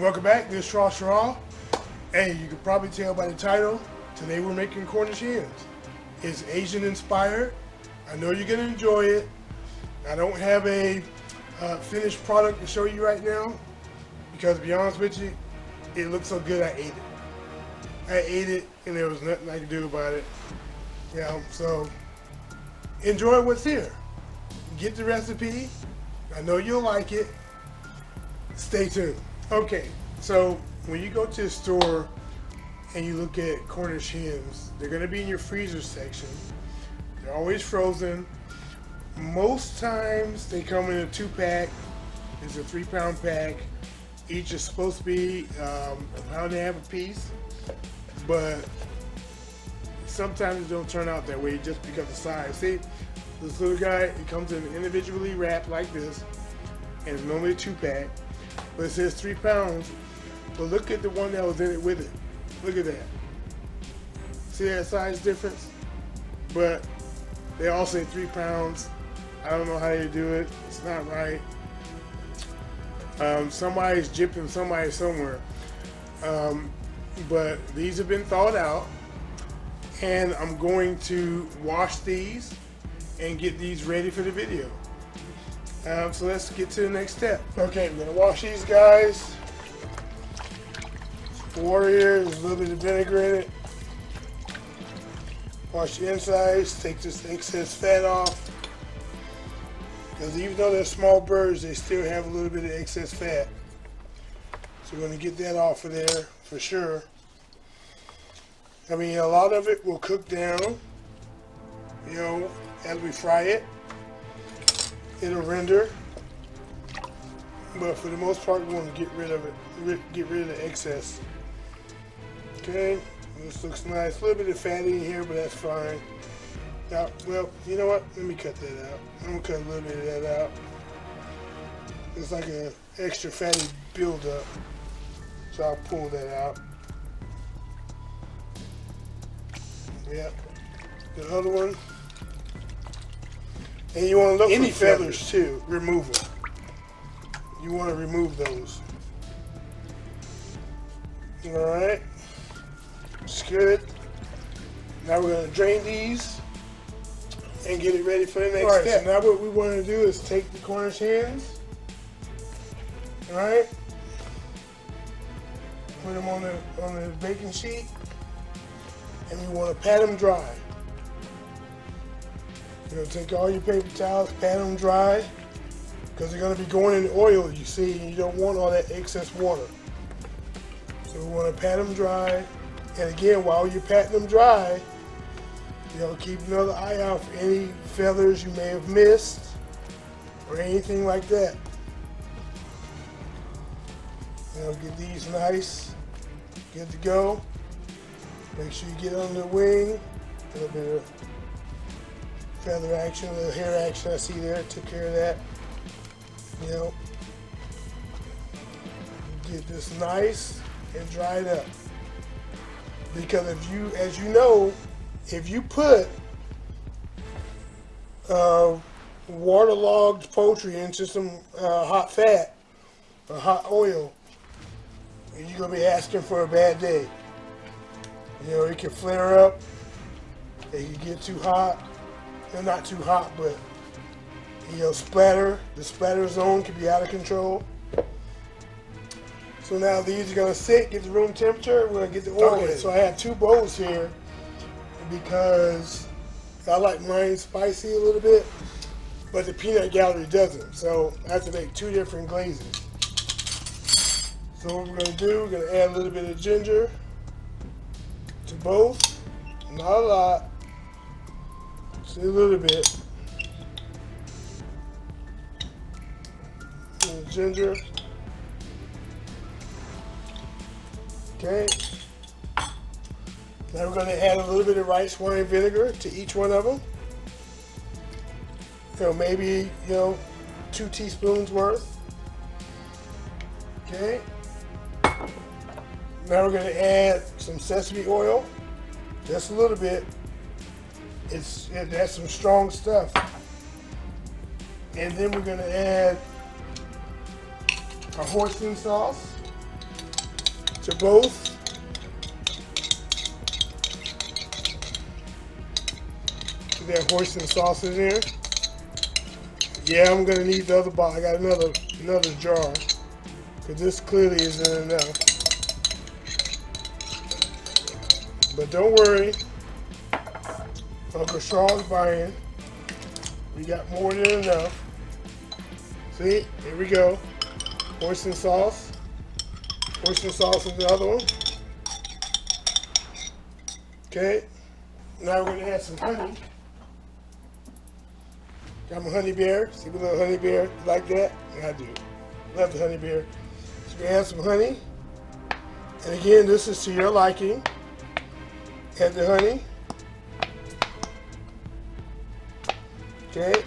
Welcome back, this is Shaw Shaw. Hey, you can probably tell by the title, today we're making Cornish hens. It's Asian inspired. I know you're gonna enjoy it. I don't have a finished product to show you right now because to be honest with you, it looks so good I ate it. I ate it and there was nothing I could do about it. You know, so enjoy what's here. Get the recipe. I know you'll like it. Stay tuned. Okay, so when you go to the store and you look at Cornish hens, they're going to be in your freezer section. They're always frozen. Most times they come in a 2-pack. It's a 3-pound pack. Each is supposed to be a pound and a half a piece, but sometimes it don't turn out that way just because of size. See, this little guy, it comes in individually wrapped like this, and it's normally a 2-pack. But it says 3 pounds. But look at the one that was in it with it. Look at that. See that size difference? But they all say 3 pounds. I don't know how they do it. It's not right. Somebody's gypping somebody somewhere. But these have been thawed out. And I'm going to wash these and get these ready for the video. So let's get to the next step. Okay, I'm gonna wash these guys. Water here, there's a little bit of vinegar in it. Wash the insides, take this excess fat off. Because even though they're small birds, they still have a little bit of excess fat. So we're gonna get that off of there for sure. I mean, a lot of it will cook down, you know, as we fry it. It'll render, but for the most part, we want to get rid of it, get rid of the excess. Okay, this looks nice. A little bit of fatty in here, but that's fine. Now, well, you know what? Let me cut that out. I'm gonna cut a little bit of that out. It's like an extra fatty buildup, so I'll pull that out. Yep. The other one. And you want to look for feathers too. Remove them. You want to remove those. Alright. It's good. Now we're going to drain these and get it ready for the next step. So now what we want to do is take the Cornish hens. Alright. Put them on the baking sheet. And we want to pat them dry. You're going to take all your paper towels, pat them dry, because they're going to be going in the oil, you see, and you don't want all that excess water. So we want to pat them dry, and again, while you're patting them dry, you know, keep another eye out for any feathers you may have missed, or anything like that. You know, get these nice, good to go. Make sure you get under the wing, a little bit of feather action, a little hair action I see there, took care of that. You know, get this nice and dried up. Because if you, as you know, if you put waterlogged poultry into some hot fat or hot oil, you're gonna be asking for a bad day. You know, it can flare up, it can get too hot. They're not too hot, but you know, the splatter zone can be out of control. So now these are gonna sit, get the room temperature, we're gonna get the oil in. So I have 2 bowls here because I like mine spicy a little bit, but the peanut gallery doesn't. So I have to make 2 different glazes. So what we're gonna do, we're gonna add a little bit of ginger to both, not a lot. Just a little bit. A little ginger. Okay. Now we're going to add a little bit of rice wine vinegar to each one of them. You know, maybe, you know, 2 teaspoons worth. Okay. Now we're going to add some sesame oil, just a little bit. That's some strong stuff. And then we're going to add our hoisin sauce. to both. Get that hoisin sauce in there. Yeah, I'm gonna need the other bottle. I got another jar, because this clearly isn't enough. But don't worry, Uncle Shaw's buying. We got more than enough. See, here we go. Hoisin sauce. Hoisin sauce is the other one. Okay, now we're gonna add some honey. Got my honey bear. See my little honey bear? You like that? Yeah, I do. Love the honey bear. So we add some honey. And again, this is to your liking. Add the honey. Okay.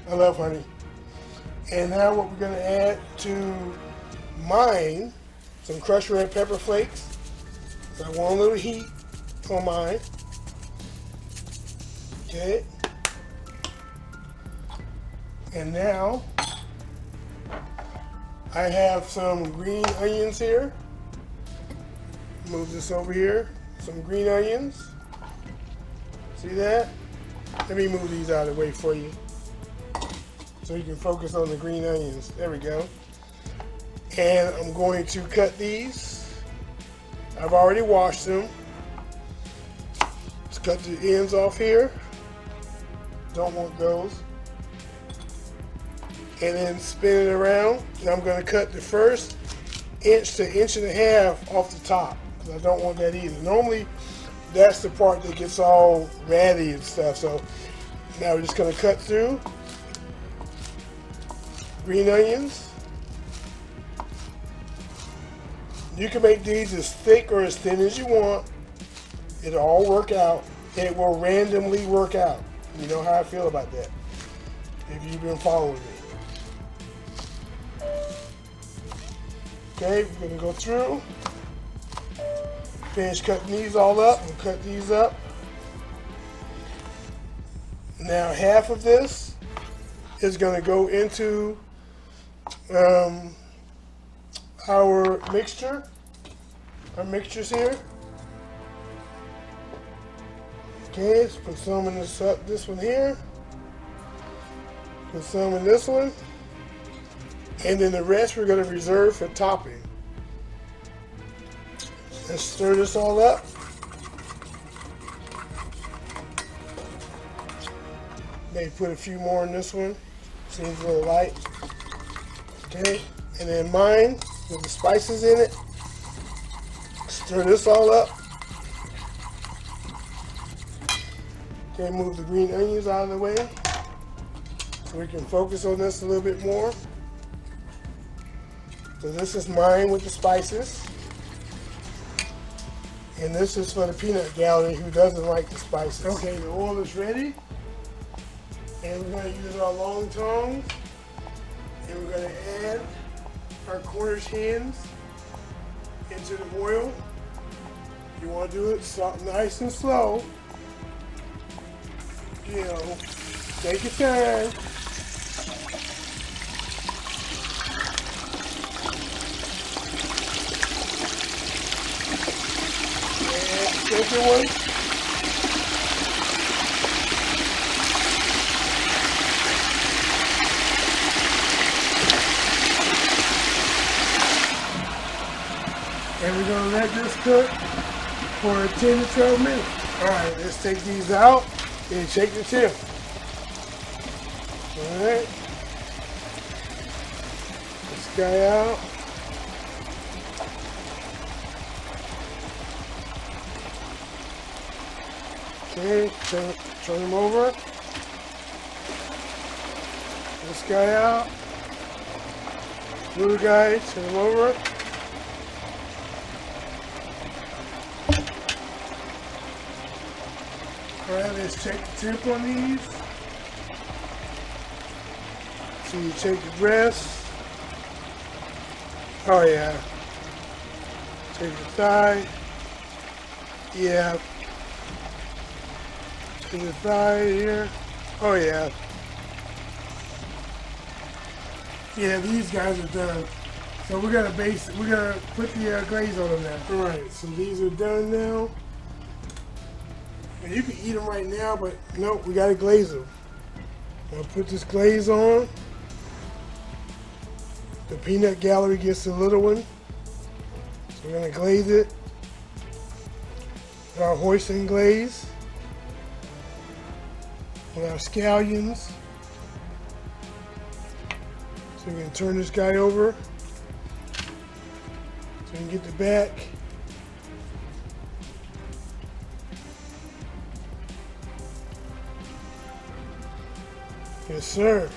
I love honey. And now what we're going to add to mine, some crushed red pepper flakes. So I want a little heat on mine. Okay. And now I have some green onions here. Move this over here. Some green onions. See that? Let me move these out of the way for you, so you can focus on the green onions. There we go. And I'm going to cut these. I've already washed them. Let's cut the ends off here. Don't want those. And then spin it around. And I'm going to cut the first inch to inch and a half off the top, because I don't want that either. Normally, that's the part that gets all ratty and stuff. So now we're just going to cut through. Green onions. You can make these as thick or as thin as you want. It'll all work out. It will randomly work out. You know how I feel about that, if you've been following me. Okay, we're going to go through. Finish cutting these all up. We'll cut these up. Now half of this is going to go into our mixture. Our mixtures here. Okay, let's put some in this one here. Put some in this one. And then the rest we're going to reserve for topping. Let's stir this all up. Maybe put a few more in this one. Seems a little light. Okay, and then mine with the spices in it. Stir this all up. Okay, move the green onions out of the way so we can focus on this a little bit more. So this is mine with the spices. And this is for the peanut gallery who doesn't like the spices. Okay, the oil is ready. And we're going to use our long tongs. And we're going to add our Cornish hens into the oil. You want to do it nice and slow. You know, take your time. Second one. And we're going to let this cook for 10 to 12 minutes. All right, let's take these out and shake the tip. All right. This guy out. Okay, turn them over. This guy out. Little guy, turn them over. Alright, let's check the tip on these. So you check the breast. Oh yeah. Check the thigh. Yeah. Check the thigh here. Oh yeah. Yeah, these guys are done. So we're gonna put the glaze on them now. All right, so these are done now. And you can eat them right now, but nope, we gotta glaze them. I'll put this glaze on. The peanut gallery gets the little one. So we're gonna glaze it. Our Hoisin glaze. With our scallions. So we're gonna turn this guy over. So we can get the back. Yes, sir.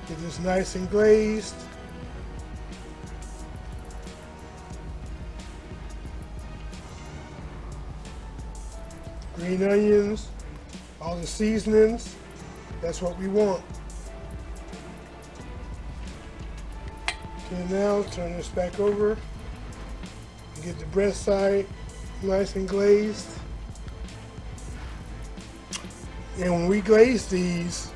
Get this nice and glazed. Green onions, all the seasonings. That's what we want. Okay, now turn this back over. Get the breast side nice and glazed. And when we glaze these,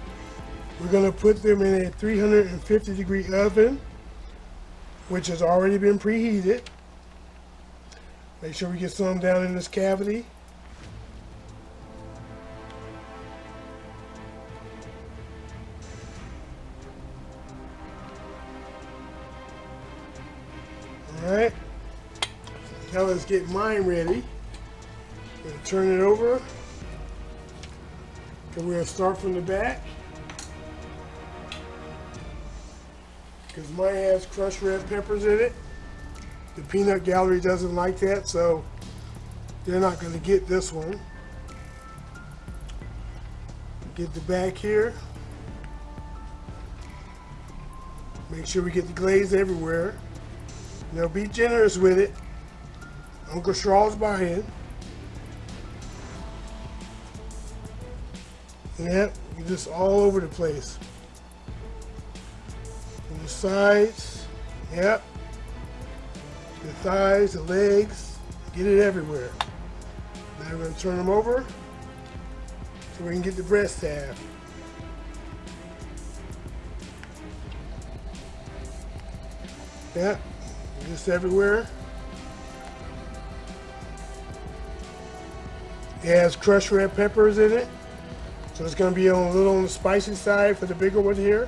we're going to put them in a 350-degree oven, which has already been preheated. Make sure we get some down in this cavity. All right. Now let's get mine ready. I'm going to turn it over. And we're going to start from the back. Because mine has crushed red peppers in it. The peanut gallery doesn't like that, so they're not going to get this one. Get the back here. Make sure we get the glaze everywhere. Now be generous with it. Uncle Charles buying. Yep, just all over the place. On the sides, yep. The thighs, the legs, get it everywhere. Now we're going to turn them over so we can get the breast half. Yep, just everywhere. It has crushed red peppers in it. So it's going to be a little on the spicy side for the bigger one here.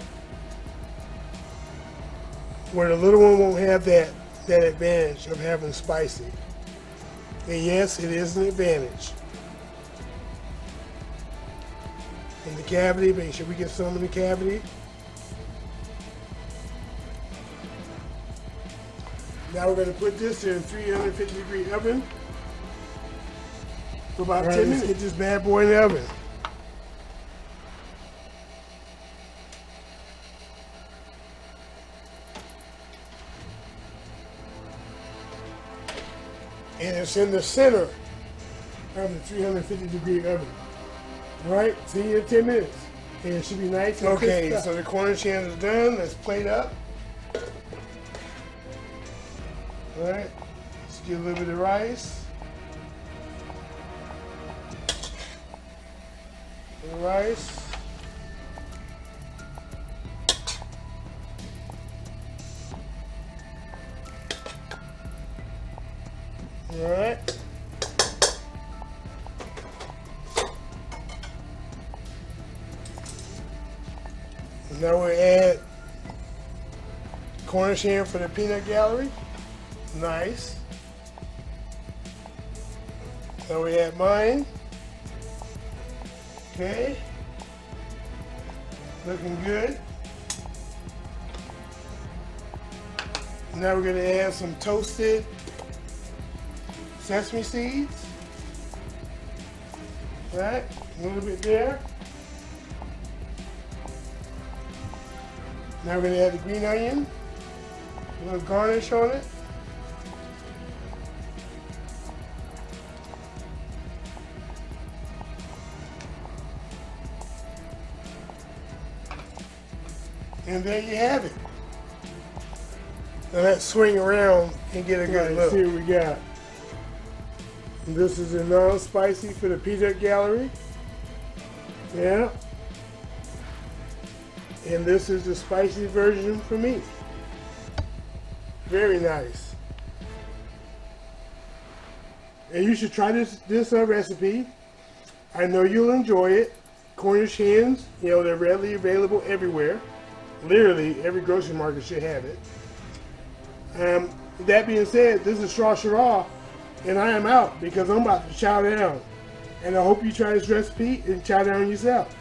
Where the little one won't have that advantage of having spicy. And yes, it is an advantage. In the cavity, make sure we get some in the cavity. Now we're going to put this in a 350-degree oven for about 10 minutes. Get this bad boy in the oven. And it's in the center of the 350-degree oven. All right, see you in 10 minutes. And it should be nice and okay, so the Cornish hens are done. Let's plate up. All right, let's get a little bit of rice. Rice. All right. And now we'll add Cornish hen for the peanut gallery. Nice. Now we add mine. Okay. Looking good. Now we're going to add some toasted sesame seeds. Right, a little bit there. Now we're going to add the green onion, a little garnish on it. And there you have it. Now let's swing around and get a good look. See what we got. And this is a non-spicy for the peanut gallery. Yeah. And this is the spicy version for me. Very nice. And you should try this recipe. I know you'll enjoy it. Cornish hens, you know, they're readily available everywhere. Literally, every grocery market should have it. That being said, this is Straw Shara, and I am out because I'm about to chow down. And I hope you try this recipe and chow down yourself.